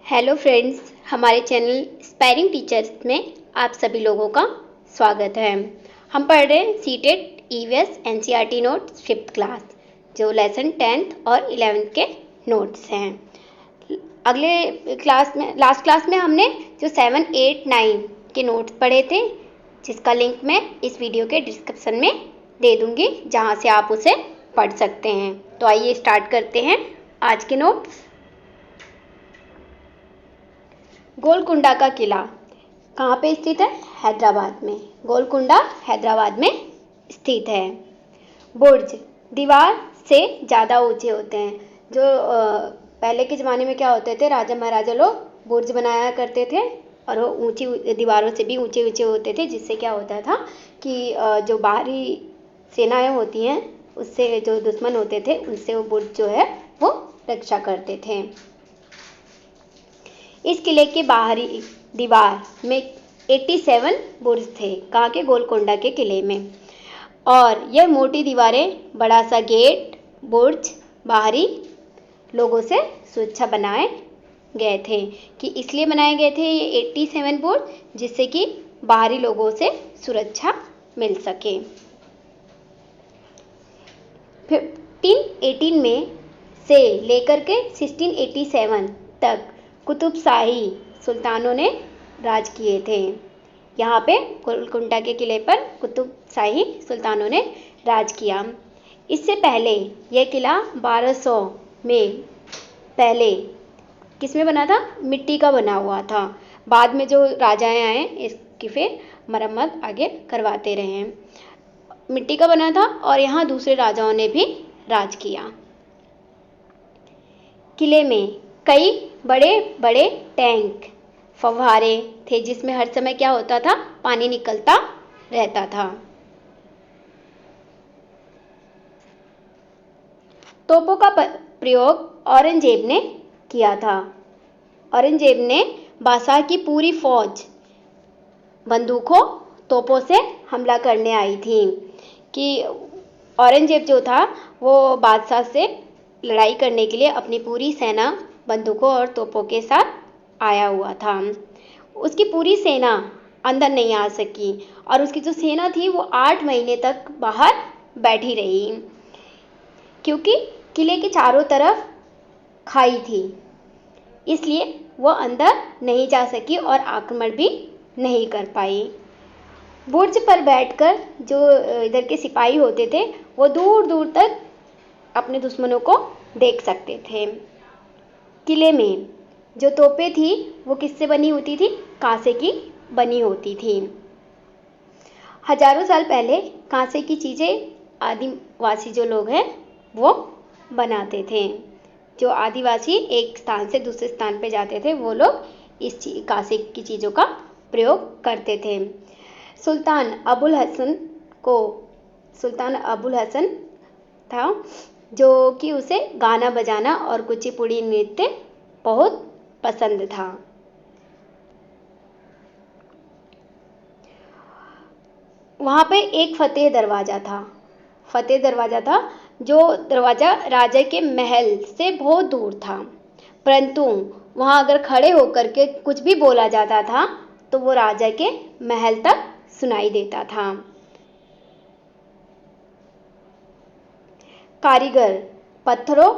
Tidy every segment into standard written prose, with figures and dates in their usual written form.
Hello friends, हमारे channel inspiring teachers में आप सभी लोगों का स्वागत है। हम पढ़ रहे हैं CTET EVS NCERT notes 5th class, जो लेसन 10th और 11th के नोट्स हैं। अगले क्लास में लास्ट क्लास में हमने जो 7, 8, 9 के नोट्स पढ़े थे, जिसका लिंक मैं इस वीडियो के डिस्क्रिप्शन में दे दूँगी, जहाँ से आप उसे पढ़ सकते हैं। तो आइए स्टार्ट करते हैं आज के नोट्स। गोलकुंडा का किला कहाँ पे स्थित है? हैदराबाद में। गोलकुंडा हैदराबाद में स्थित है। बुर्ज दीवार से ज़्यादा ऊंचे होते हैं। जो पहले के ज़माने में क्या होते थे, राजा महाराजा लोग बुर्ज बनाया करते थे और वो ऊंची दीवारों से भी ऊंचे ऊंचे होते थे, जिससे क्या होता था कि जो बाहरी सेनाएं होती हैं, उससे जो दुश्मन होते थे उनसे वो बुर्ज जो है वो रक्षा करते थे। इस किले के बाहरी दीवार में 87 बुर्ज थे। कहाँ के? गोलकोंडा के किले में। और यह मोटी दीवारें, बड़ा सा गेट, बुर्ज बाहरी लोगों से सुरक्षा बनाए गए थे। कि इसलिए बनाए गए थे ये 87 बुर्ज, जिससे कि बाहरी लोगों से सुरक्षा मिल सके। 1518 में से लेकर के 1687 तक कुतुबशाही सुल्तानों ने राज किए थे। यहाँ पे गोलकुंडा के किले पर कुतुबशाही सुल्तानों ने राज किया। इससे पहले यह किला 1200 में पहले किस में बना था? मिट्टी का बना हुआ था। बाद में जो राजाएं आए, इसकी फिर मरम्मत आगे करवाते रहे हैं। मिट्टी का बना था और यहाँ दूसरे राजाओं ने भी राज किया। किले में कई बड़े बड़े टैंक, फव्वारे थे, जिसमें हर समय क्या होता था? पानी निकलता रहता था। तोपों का प्रयोग औरंगजेब ने किया था। औरंगजेब ने बादशाह की पूरी फौज बंदूकों, तोपों से हमला करने आई थी। कि औरंगजेब जो था वो बादशाह से लड़ाई करने के लिए अपनी पूरी सेना बंदूकों और तोपों के साथ आया हुआ था। उसकी पूरी सेना अंदर नहीं आ सकी और उसकी जो सेना थी वो 8 महीने तक बाहर बैठी रही, क्योंकि किले के चारों तरफ खाई थी। इसलिए वो अंदर नहीं जा सकी और आक्रमण भी नहीं कर पाई। बुर्ज पर बैठकर जो इधर के सिपाही होते थे, वो दूर दूर तक अपने दुश्मनों को देख सकते थे। किले में जो तोपें थी वो किससे बनी होती थी? कांसे की बनी होती थी। हजारों साल पहले कांसे की चीज़ें आदिवासी जो लोग हैं वो बनाते थे। जो आदिवासी एक स्थान से दूसरे स्थान पे जाते थे, वो लोग इस कांसे की चीज़ों का प्रयोग करते थे। सुल्तान अबुल अबुल हसन था, जो कि उसे गाना बजाना और कुचिपुड़ी नृत्य बहुत पसंद था। वहाँ पे एक फतेह दरवाज़ा था। जो दरवाज़ा राजा के महल से बहुत दूर था, परंतु वहाँ अगर खड़े होकर के कुछ भी बोला जाता था तो वो राजा के महल तक सुनाई देता था। कारीगर पत्थरों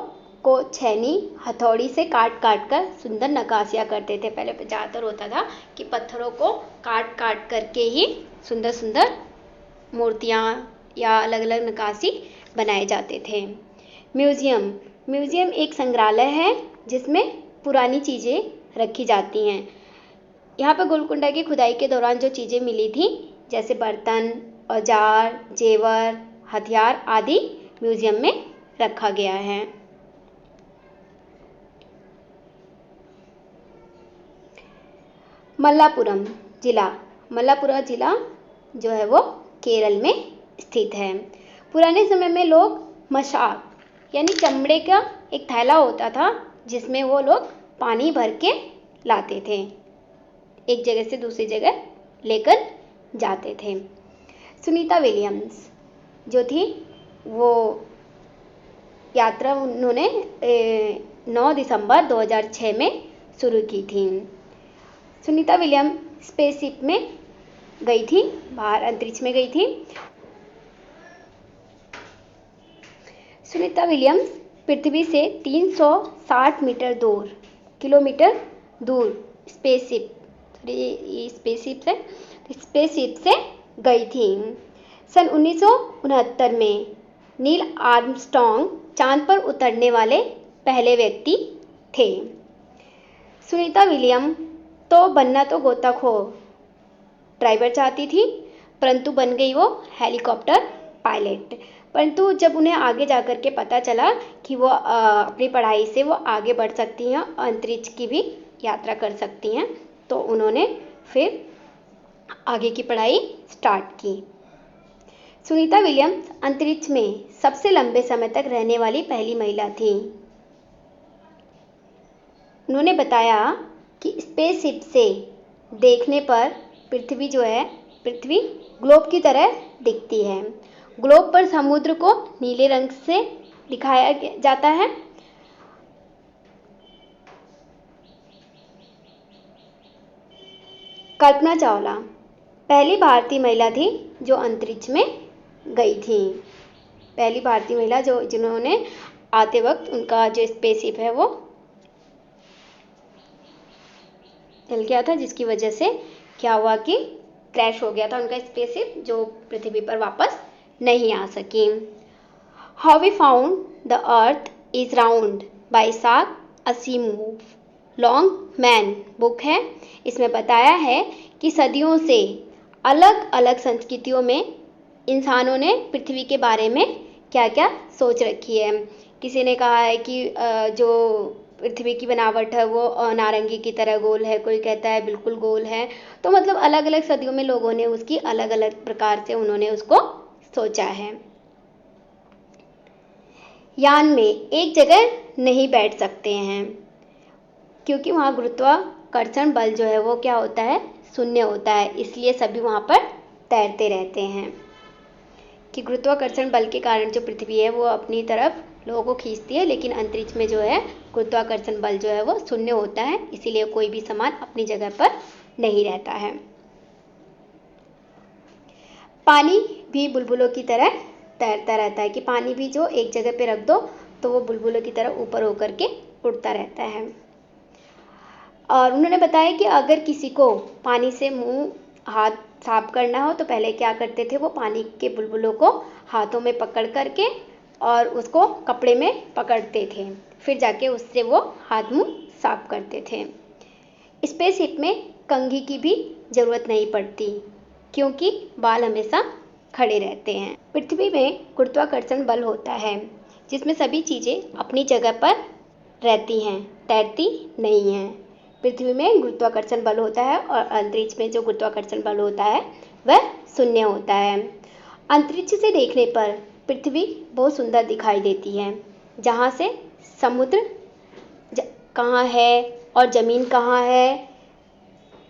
को छैनी, हथौड़ी से काट काट कर सुंदर नक्काशियाँ करते थे। पहले ज़्यादातर होता था कि पत्थरों को काट काट करके ही सुंदर सुंदर मूर्तियाँ या अलग अलग नक्काशी बनाए जाते थे। म्यूज़ियम एक संग्रहालय है जिसमें पुरानी चीज़ें रखी जाती हैं। यहाँ पर गोलकुंडा की खुदाई के दौरान जो चीज़ें मिली थी, जैसे बर्तन, औजार, जेवर, हथियार आदि म्यूज़ियम में रखा गया है। मल्लापुरम जिला जो है वो केरल में स्थित है। पुराने समय में लोग मशाक यानी चमड़े का एक थैला होता था, जिसमें वो लोग पानी भर के लाते थे, एक जगह से दूसरी जगह लेकर जाते थे। सुनीता विलियम्स जो थी, वो यात्रा उन्होंने 9 दिसंबर 2006 में शुरू की थी। सुनीता विलियम स्पेसशिप में गई थी, बाहर अंतरिक्ष में गई थी। सुनीता विलियम्स पृथ्वी से 360 मीटर दूर, किलोमीटर दूर स्पेसशिप से गई थी। सन 1969 में नील आर्मस्ट्रॉन्ग चांद पर उतरने वाले पहले व्यक्ति थे। सुनीता विलियम तो बनना तो गोताखोर ड्राइवर चाहती थी, परंतु बन गई वो हेलीकॉप्टर पायलट। परंतु जब उन्हें आगे जाकर के पता चला कि वो अपनी पढ़ाई से वो आगे बढ़ सकती हैं, अंतरिक्ष की भी यात्रा कर सकती हैं, तो उन्होंने फिर आगे की पढ़ाई स्टार्ट की। सुनीता विलियम्स अंतरिक्ष में सबसे लंबे समय तक रहने वाली पहली महिला थी। उन्होंने बताया कि स्पेसशिप से देखने पर पृथ्वी जो है, पृथ्वी ग्लोब की तरह दिखती है। ग्लोब पर समुद्र को नीले रंग से दिखाया जाता है। कल्पना चावला पहली भारतीय महिला थी जो अंतरिक्ष में गई थी। पहली भारतीय महिला जिन्होंने आते वक्त उनका जो स्पेसशिप है वो हिल गया था, जिसकी वजह से क्या हुआ कि क्रैश हो गया था उनका स्पेसशिप, जो पृथ्वी पर वापस नहीं आ सकी। How we found the earth is round by Isaac Asimov, Longman book है। इसमें बताया है कि सदियों से अलग अलग संस्कृतियों में इंसानों ने पृथ्वी के बारे में क्या क्या सोच रखी है। किसी ने कहा है कि जो पृथ्वी की बनावट है वो नारंगी की तरह गोल है, कोई कहता है बिल्कुल गोल है। तो मतलब अलग अलग सदियों में लोगों ने उसकी अलग अलग प्रकार से उन्होंने उसको सोचा है। यान में एक जगह नहीं बैठ सकते हैं क्योंकि वहाँ गुरुत्वाकर्षण बल जो है वो क्या होता है, शून्य होता है, इसलिए सभी वहाँ पर तैरते रहते हैं कि गुरुत्वाकर्षण बल के कारण जो पृथ्वी है वो अपनी तरफ लोगों को खींचती है, लेकिन अंतरिक्ष में जो है गुरुत्वाकर्षण बल जो है वो शून्य होता है, इसीलिए कोई भी सामान अपनी जगह पर नहीं रहता है। पानी भी बुलबुलों की तरह तैरता रहता है कि पानी भी जो एक जगह पे रख दो तो वो बुलबुलों की तरह ऊपर होकर के उड़ता रहता है। और उन्होंने बताया कि अगर किसी को पानी से मुंह हाथ साफ करना हो तो पहले क्या करते थे, वो पानी के बुलबुलों को हाथों में पकड़ करके और उसको कपड़े में पकड़ते थे, फिर जाके उससे वो हाथ मुंह साफ करते थे। स्पेसशिप में कंघी की भी ज़रूरत नहीं पड़ती क्योंकि बाल हमेशा खड़े रहते हैं। पृथ्वी में गुरुत्वाकर्षण बल होता है जिसमें सभी चीज़ें अपनी जगह पर रहती हैं, तैरती नहीं हैं। पृथ्वी में गुरुत्वाकर्षण बल होता है और अंतरिक्ष में जो गुरुत्वाकर्षण बल होता है वह शून्य होता है। अंतरिक्ष से देखने पर पृथ्वी बहुत सुंदर दिखाई देती है, जहाँ से समुद्र कहाँ है और ज़मीन कहाँ है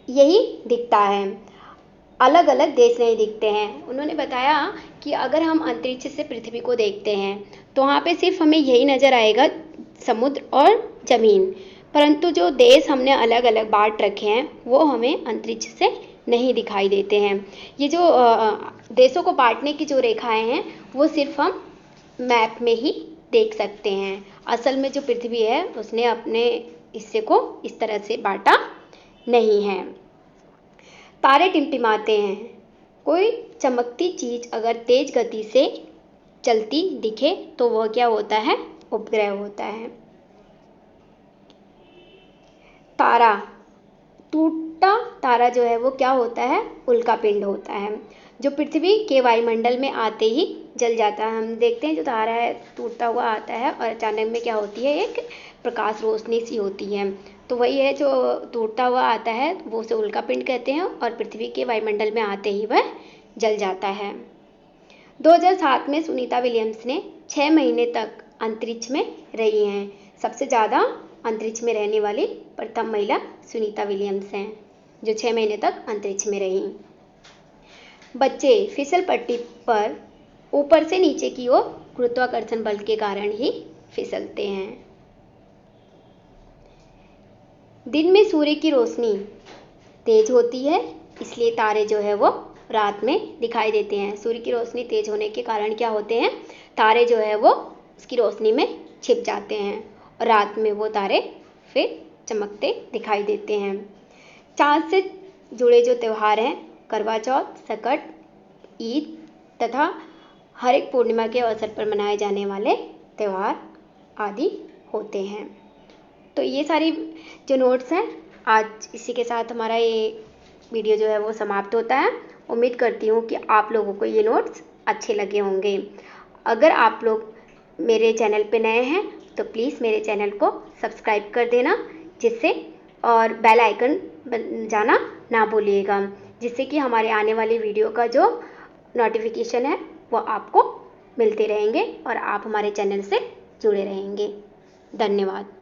यही दिखता है, अलग अलग देश नहीं दिखते हैं। उन्होंने बताया कि अगर हम अंतरिक्ष से पृथ्वी को देखते हैं तो वहाँ पे सिर्फ हमें यही नज़र आएगा, समुद्र और ज़मीन, परंतु जो देश हमने अलग अलग बांट रखे हैं वो हमें अंतरिक्ष से नहीं दिखाई देते हैं। ये जो देशों को बांटने की जो रेखाएं हैं वो सिर्फ हम मैप में ही देख सकते हैं। असल में जो पृथ्वी है उसने अपने हिस्से को इस तरह से बांटा नहीं है। तारे टिमटिमाते हैं। कोई चमकती चीज़ अगर तेज गति से चलती दिखे तो वह क्या होता है, उपग्रह होता है। तारा, टूटा तारा जो है वो क्या होता है, उल्कापिंड होता है, जो पृथ्वी के वायुमंडल में आते ही जल जाता है। हम देखते हैं जो तारा है टूटता हुआ आता है और अचानक में क्या होती है, एक प्रकाश रोशनी सी होती है, तो वही है जो टूटता हुआ आता है, वो उसे उल्कापिंड कहते हैं और पृथ्वी के वायुमंडल में आते ही वह जल जाता है। 2007 में सुनीता विलियम्स ने 6 महीने तक अंतरिक्ष में रही हैं। सबसे ज़्यादा अंतरिक्ष में रहने वाली प्रथम महिला सुनीता विलियम्स हैं, जो 6 महीने तक अंतरिक्ष में रहीं। बच्चे फिसल पट्टी पर ऊपर से नीचे की ओर गुरुत्वाकर्षण बल के कारण ही फिसलते हैं। दिन में सूर्य की रोशनी तेज होती है, इसलिए तारे जो है वो रात में दिखाई देते हैं। सूर्य की रोशनी तेज होने के कारण क्या होते हैं, तारे जो है वो उसकी रोशनी में छिप जाते हैं और रात में वो तारे फिर चमकते दिखाई देते हैं। चाँद से जुड़े जो त्यौहार हैं, करवा चौथ, सकट, ईद तथा हर एक पूर्णिमा के अवसर पर मनाए जाने वाले त्यौहार आदि होते हैं। तो ये सारी जो नोट्स हैं, आज इसी के साथ हमारा ये वीडियो जो है वो समाप्त होता है। उम्मीद करती हूँ कि आप लोगों को ये नोट्स अच्छे लगे होंगे। अगर आप लोग मेरे चैनल पे नए हैं तो प्लीज़ मेरे चैनल को सब्सक्राइब कर देना, जिससे और बेल आइकन बजाना ना भूलिएगा, जिससे कि हमारे आने वाली वीडियो का जो नोटिफिकेशन है वो आपको मिलते रहेंगे और आप हमारे चैनल से जुड़े रहेंगे। धन्यवाद।